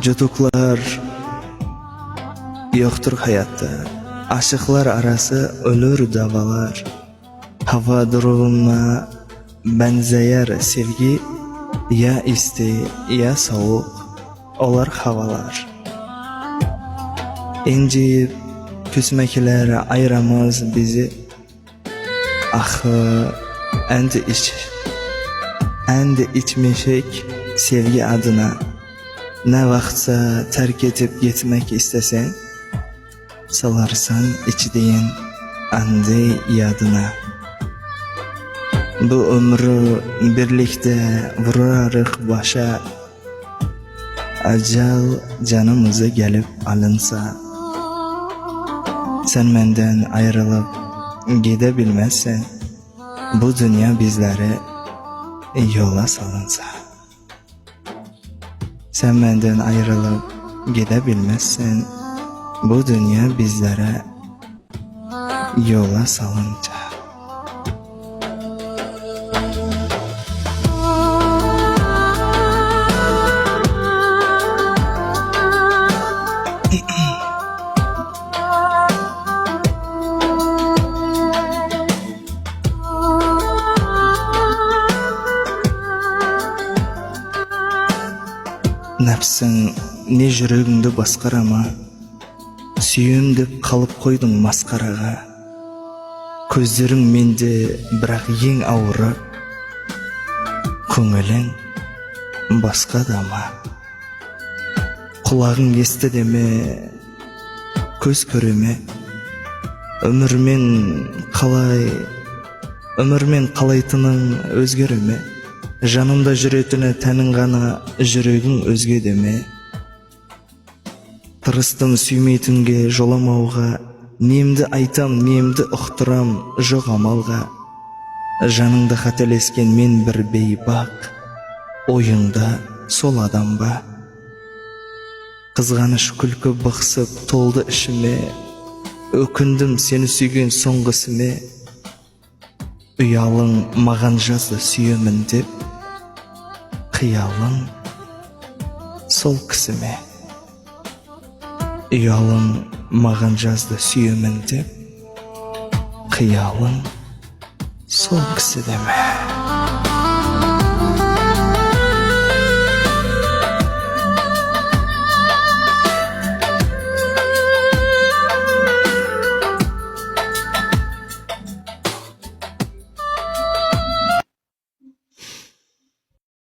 Jutuklar yoktur hayatta, aşıklar arası ölür davalar. Hava durumuna benzeyer sevgi, ya isti ya soğuk olar havalar. İnciyip küsmekler ayıramaz bizi. Ahı endi içmişik sevgi adına. Ne vaxtsa terk edip gitmek istesen, salarsan içdiğin andı yadına. Bu ömrü birlikte vurarıq başa. Acal canımızı gelip alınsa, sen menden ayrılıp gidebilmezsen, bu dünya bizleri yola salınsa. Sen menden ayrılıp gidebilmezsen, bu dünya bizlere yola salınca. Nefsin ne жүрегіңді басқарама, сүйем деп қалып қойдың масқараға. Көздерің менде бірақ ең ауыры, көңілің басқа дама. Құлағың есті деме, көз көреме, өмірмен қалайтының өзгереме. Жанымда жүретіні тәнің ғана, жүрегің өзге деме. Тырыстым сүймейтінге жоламауға, немді айтам, немді ұқтырам, жоқ амалға. Жаныңда қателескен мен бір бейбақ, ойыңда сол адам ба? Қызғаныш күлкі бықсып толды ішіме, өкіндім сені сүйген соңғысыме. Ұялың маған жазды сүйемін деп, қиялың сол кісіме. Ұялың маған жазды сүйемін деп, қиялың сол кісі деме.